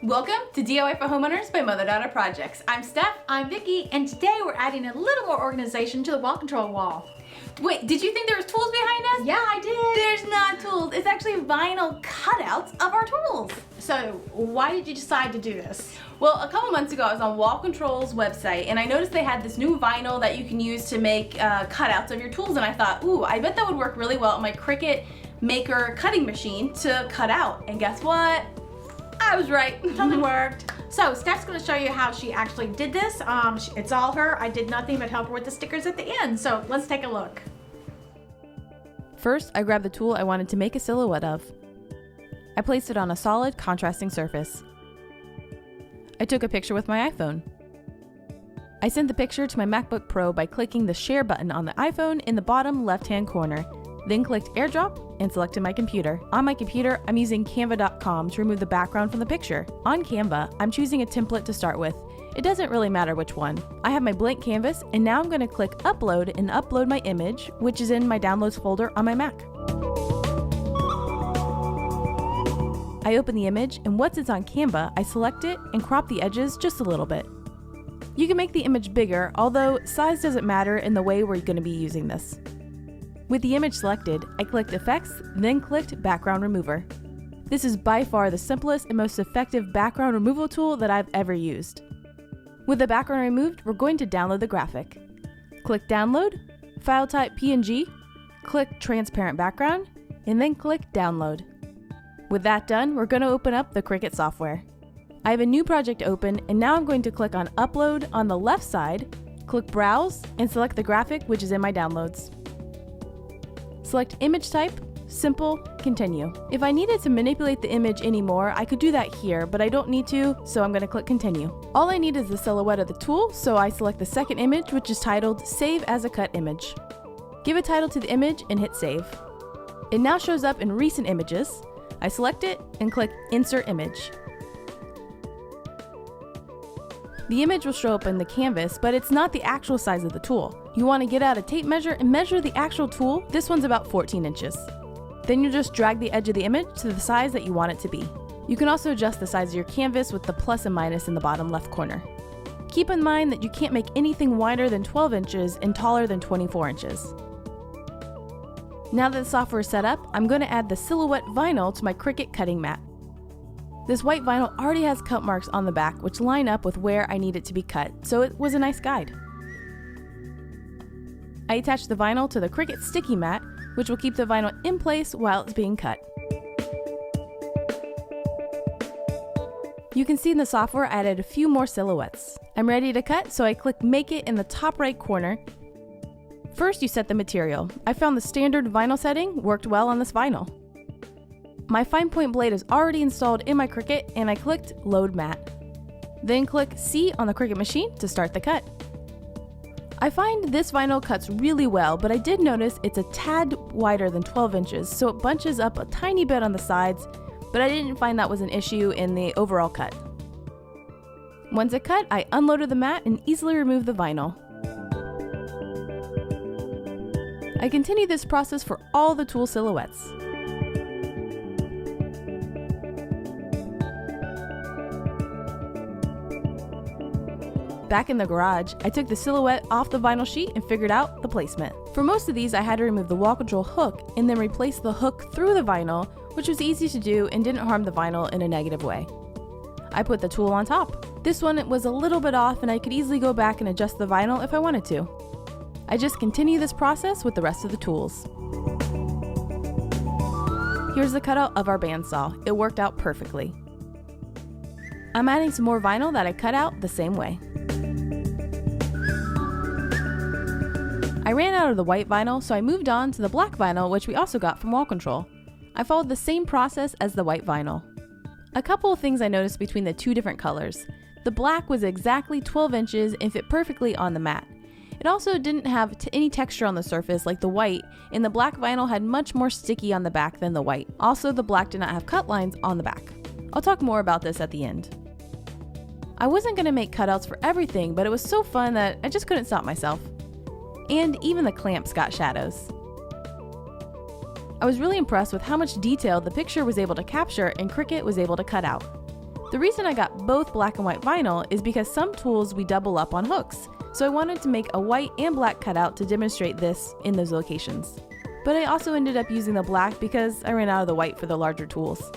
Welcome to DIY for Homeowners by Mother Daughter Projects. I'm Steph. I'm Vicki, and today we're adding a little more organization to the wall control wall. Wait, did you think there was tools behind us? Yeah, I did. There's not tools. It's actually vinyl cutouts of our tools. So why did you decide to do this? Well, a couple months ago I was on Wall Control's website and I noticed they had this new vinyl that you can use to make cutouts of your tools, and I thought, ooh, I bet that would work really well on my Cricut Maker cutting machine to cut out. And guess what? I was right. Totally worked. So Steph's going to show you how she actually did this. It's all her. I did nothing but help her with the stickers at the end. So let's take a look. First, I grabbed the tool I wanted to make a silhouette of. I placed it on a solid, contrasting surface. I took a picture with my iPhone. I sent the picture to my MacBook Pro by clicking the Share button on the iPhone in the bottom left-hand corner, then clicked AirDrop and selected my computer. On my computer, I'm using canva.com to remove the background from the picture. On Canva, I'm choosing a template to start with. It doesn't really matter which one. I have my blank canvas, and now I'm going to click Upload and upload my image, which is in my Downloads folder on my Mac. I open the image, and once it's on Canva, I select it and crop the edges just a little bit. You can make the image bigger, although size doesn't matter in the way we're going to be using this. With the image selected, I clicked Effects, then clicked Background Remover. This is by far the simplest and most effective background removal tool that I've ever used. With the background removed, we're going to download the graphic. Click Download, File Type PNG, click Transparent Background, and then click Download. With that done, we're going to open up the Cricut software. I have a new project open, and now I'm going to click on Upload on the left side, click Browse, and select the graphic which is in my downloads. Select Image Type, Simple, Continue. If I needed to manipulate the image anymore, I could do that here, but I don't need to, so I'm going to click Continue. All I need is the silhouette of the tool, so I select the second image, which is titled Save as a Cut Image. Give a title to the image and hit Save. It now shows up in Recent Images. I select it and click Insert Image. The image will show up in the canvas, but it's not the actual size of the tool. You want to get out a tape measure and measure the actual tool. This one's about 14 inches. Then you just drag the edge of the image to the size that you want it to be. You can also adjust the size of your canvas with the plus and minus in the bottom left corner. Keep in mind that you can't make anything wider than 12 inches and taller than 24 inches. Now that the software is set up, I'm going to add the silhouette vinyl to my Cricut cutting mat. This white vinyl already has cut marks on the back which line up with where I need it to be cut, so it was a nice guide. I attached the vinyl to the Cricut sticky mat, which will keep the vinyl in place while it's being cut. You can see in the software I added a few more silhouettes. I'm ready to cut, so I click Make It in the top right corner. First, you set the material. I found the standard vinyl setting worked well on this vinyl. My fine point blade is already installed in my Cricut, and I clicked Load Mat. Then click C on the Cricut machine to start the cut. I find this vinyl cuts really well, but I did notice it's a tad wider than 12 inches, so it bunches up a tiny bit on the sides, but I didn't find that was an issue in the overall cut. Once it cut, I unloaded the mat and easily removed the vinyl. I continued this process for all the tool silhouettes. Back in the garage, I took the silhouette off the vinyl sheet and figured out the placement. For most of these, I had to remove the wall control hook and then replace the hook through the vinyl, which was easy to do and didn't harm the vinyl in a negative way. I put the tool on top. This one was a little bit off and I could easily go back and adjust the vinyl if I wanted to. I just continue this process with the rest of the tools. Here's the cutout of our bandsaw. It worked out perfectly. I'm adding some more vinyl that I cut out the same way. I ran out of the white vinyl, so I moved on to the black vinyl, which we also got from Wall Control. I followed the same process as the white vinyl. A couple of things I noticed between the two different colors. The black was exactly 12 inches and fit perfectly on the mat. It also didn't have any texture on the surface like the white, and the black vinyl had much more sticky on the back than the white. Also, the black did not have cut lines on the back. I'll talk more about this at the end. I wasn't going to make cutouts for everything, but it was so fun that I just couldn't stop myself. And even the clamps got shadows. I was really impressed with how much detail the picture was able to capture and Cricut was able to cut out. The reason I got both black and white vinyl is because some tools we double up on hooks, so I wanted to make a white and black cutout to demonstrate this in those locations. But I also ended up using the black because I ran out of the white for the larger tools.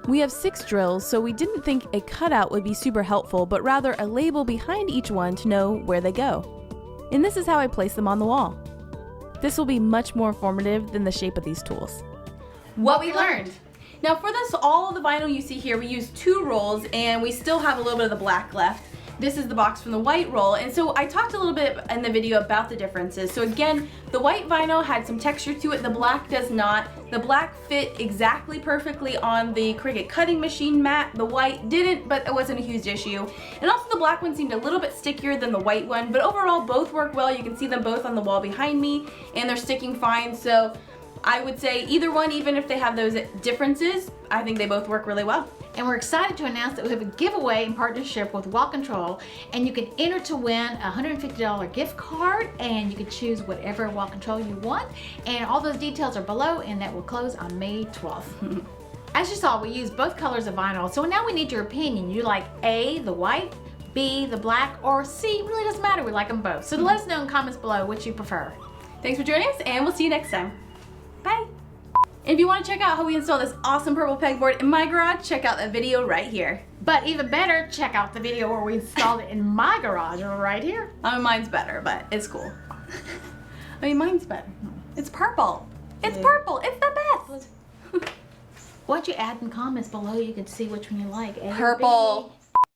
We have 6 drills, so we didn't think a cutout would be super helpful, but rather a label behind each one to know where they go. And this is how I place them on the wall. This will be much more informative than the shape of these tools. What we learned. Now for this, all of the vinyl you see here, we used 2 rolls and we still have a little bit of the black left. This is the box from the white roll, and so I talked a little bit in the video about the differences. So again, the white vinyl had some texture to it, the black does not. The black fit exactly perfectly on the Cricut cutting machine mat. The white didn't, but it wasn't a huge issue. And also the black one seemed a little bit stickier than the white one, but overall both work well. You can see them both on the wall behind me, and they're sticking fine. So I would say either one, even if they have those differences, I think they both work really well. And we're excited to announce that we have a giveaway in partnership with Wall Control, and you can enter to win a $150 gift card, and you can choose whatever Wall Control you want, and all those details are below, and that will close on May 12th. As you saw, we used both colors of vinyl, so now we need your opinion. You like A, the white, B, the black, or C? It really doesn't matter, we like them both. So let us know in comments below which you prefer. Thanks for joining us, and we'll see you next time. Bye. And if you want to check out how we install this awesome purple pegboard in my garage, check out that video right here. But even better, check out the video where we installed it in my garage right here. I mean, mine's better, but it's cool. I mean, mine's better. It's purple. It's purple. It's the best. Why don't you add in comments below, you can see which one you like. A or B. Purple.